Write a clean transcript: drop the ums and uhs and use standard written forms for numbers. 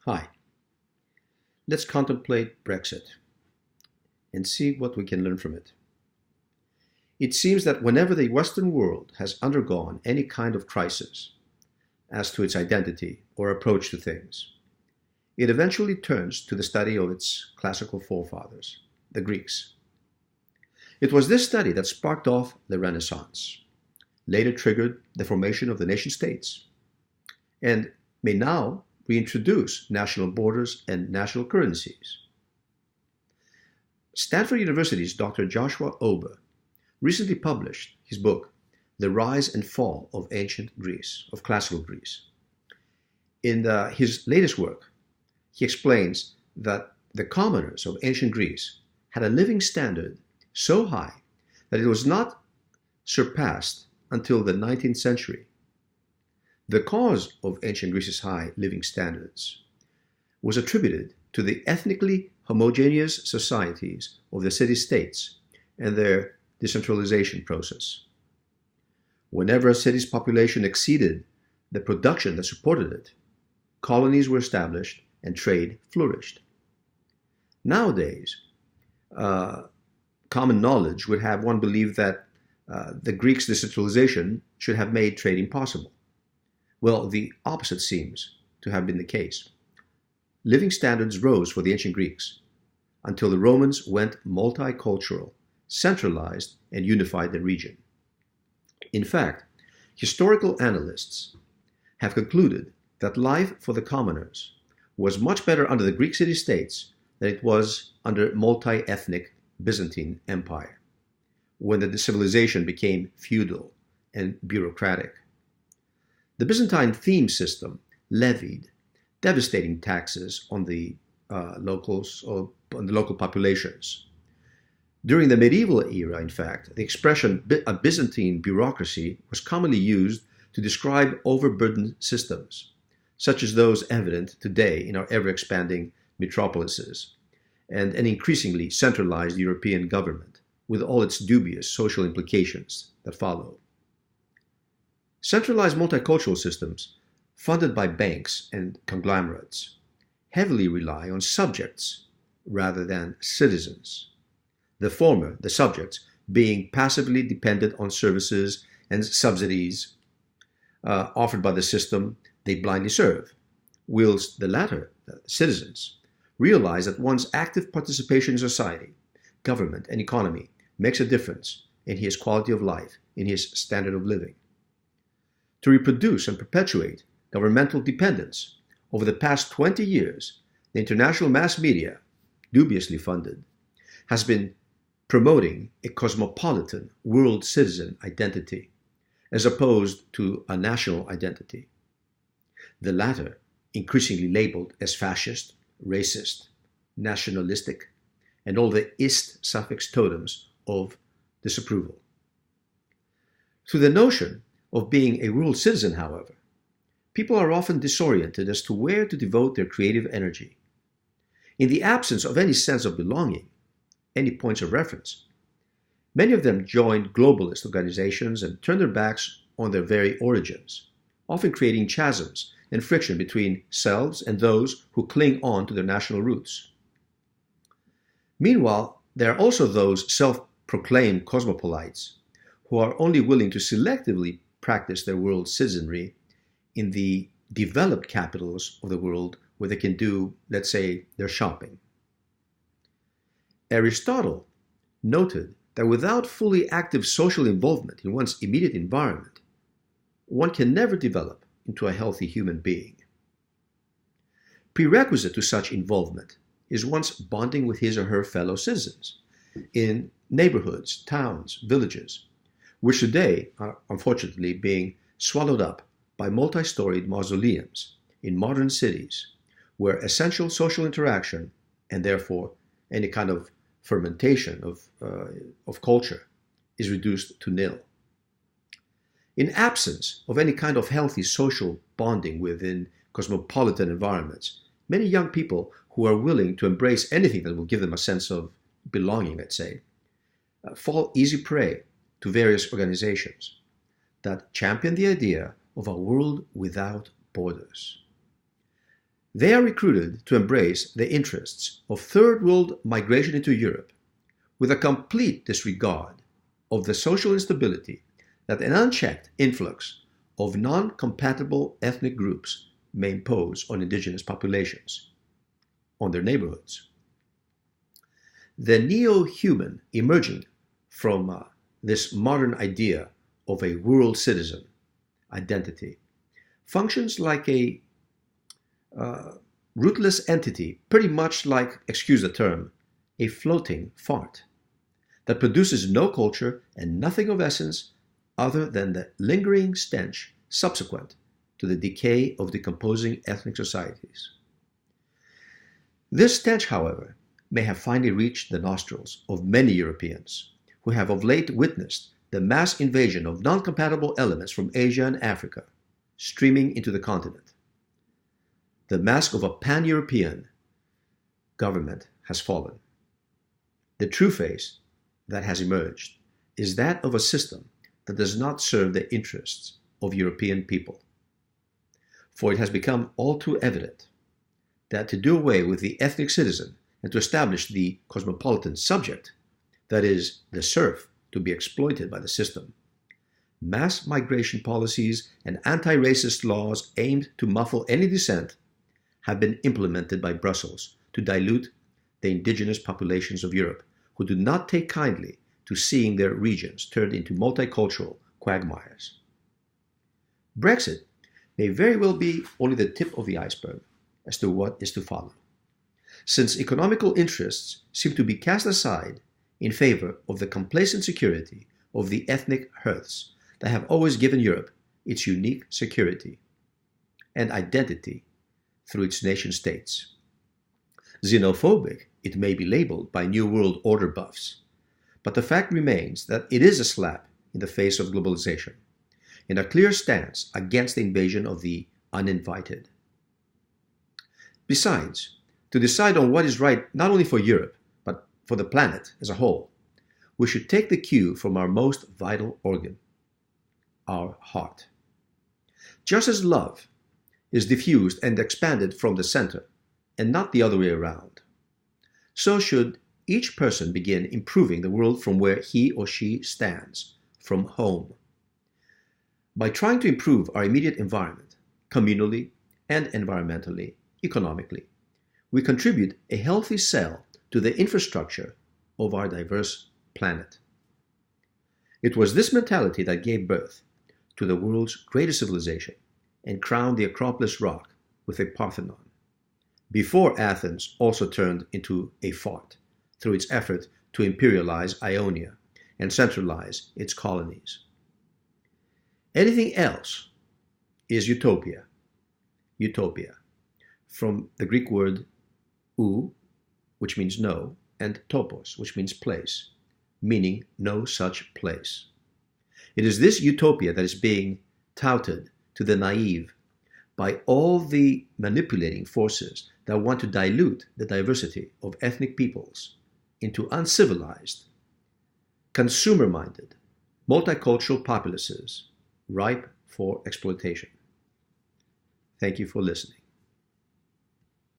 Hi, let's contemplate Brexit and see what we can learn from it. It seems that whenever the Western world has undergone any kind of crisis as to its identity or approach to things, it eventually turns to the study of its classical forefathers, the Greeks. It was this study that sparked off the Renaissance, later triggered the formation of the nation states, and may now reintroduce national borders and national currencies. Stanford University's Dr. Joshua Ober recently published his book, The Rise and Fall of Ancient Greece, of Classical Greece. In his latest work, he explains that the commoners of ancient Greece had a living standard so high that it was not surpassed until the 19th century. The cause of ancient Greece's high living standards was attributed to the ethnically homogeneous societies of the city-states and their decentralization process. Whenever a city's population exceeded the production that supported it, colonies were established and trade flourished. Nowadays, common knowledge would have one believe that the Greeks' decentralization should have made trading possible. Well, the opposite seems to have been the case. Living standards rose for the ancient Greeks until the Romans went multicultural, centralized, and unified the region. In fact, historical analysts have concluded that life for the commoners was much better under the Greek city-states than it was under multi-ethnic Byzantine Empire, when the civilization became feudal and bureaucratic. The Byzantine theme system levied devastating taxes on the locals or on the local populations. During the medieval era, in fact, the expression a Byzantine bureaucracy was commonly used to describe overburdened systems, such as those evident today in our ever-expanding metropolises, and an increasingly centralized European government, with all its dubious social implications that follow. Centralized multicultural systems, funded by banks and conglomerates, heavily rely on subjects rather than citizens. The former, the subjects, being passively dependent on services and subsidies offered by the system they blindly serve, whilst the latter, the citizens, realize that one's active participation in society, government, and economy makes a difference in his quality of life, in his standard of living. To reproduce and perpetuate governmental dependence, over the past 20 years, the international mass media, dubiously funded, has been promoting a cosmopolitan world citizen identity, as opposed to a national identity. The latter increasingly labeled as fascist, racist, nationalistic, and all the ist suffix totems of disapproval. Through the notion of being a world citizen, however, people are often disoriented as to where to devote their creative energy. In the absence of any sense of belonging, any points of reference, many of them join globalist organizations and turn their backs on their very origins, often creating chasms and friction between selves and those who cling on to their national roots. Meanwhile, there are also those self-proclaimed cosmopolites who are only willing to selectively practice their world citizenry in the developed capitals of the world where they can do, let's say, their shopping. Aristotle noted that without fully active social involvement in one's immediate environment, one can never develop into a healthy human being. Prerequisite to such involvement is one's bonding with his or her fellow citizens in neighborhoods, towns, villages, which today are unfortunately being swallowed up by multi-storied mausoleums in modern cities, where essential social interaction, and therefore any kind of fermentation of culture, is reduced to nil. In absence of any kind of healthy social bonding within cosmopolitan environments, many young people who are willing to embrace anything that will give them a sense of belonging, let's say, fall easy prey to various organizations that champion the idea of a world without borders. They are recruited to embrace the interests of third world migration into Europe, with a complete disregard of the social instability that an unchecked influx of non-compatible ethnic groups may impose on indigenous populations, on their neighborhoods. The neo-human emerging from this modern idea of a world citizen identity functions like a rootless entity, pretty much like, excuse the term, a floating fart that produces no culture and nothing of essence other than the lingering stench subsequent to the decay of decomposing ethnic societies. This stench, however, may have finally reached the nostrils of many Europeans who have of late witnessed the mass invasion of non-compatible elements from Asia and Africa streaming into the continent. The mask of a pan-European government has fallen. The true face that has emerged is that of a system that does not serve the interests of European people. For it has become all too evident that to do away with the ethnic citizen and to establish the cosmopolitan subject, that is, the serf to be exploited by the system, mass migration policies and anti-racist laws aimed to muffle any dissent have been implemented by Brussels to dilute the indigenous populations of Europe, who do not take kindly to seeing their regions turned into multicultural quagmires. Brexit may very well be only the tip of the iceberg as to what is to follow, since economical interests seem to be cast aside in favor of the complacent security of the ethnic hearths that have always given Europe its unique security and identity through its nation-states. Xenophobic it may be labeled by New World Order buffs, but the fact remains that it is a slap in the face of globalization and a clear stance against the invasion of the uninvited. Besides, to decide on what is right not only for Europe, but for the planet as a whole, we should take the cue from our most vital organ, our heart. Just as love is diffused and expanded from the center, and not the other way around, so should each person begin improving the world from where he or she stands, from home. By trying to improve our immediate environment, communally and environmentally, economically, we contribute a healthy cell to the infrastructure of our diverse planet. It was this mentality that gave birth to the world's greatest civilization and crowned the Acropolis rock with a Parthenon, before Athens also turned into a fart through its effort to imperialize Ionia and centralize its colonies. Anything else is utopia. Utopia, from the Greek word ou, which means no, and topos, which means place, meaning no such place. It is this utopia that is being touted to the naive by all the manipulating forces that want to dilute the diversity of ethnic peoples into uncivilized, consumer-minded, multicultural populaces ripe for exploitation. Thank you for listening.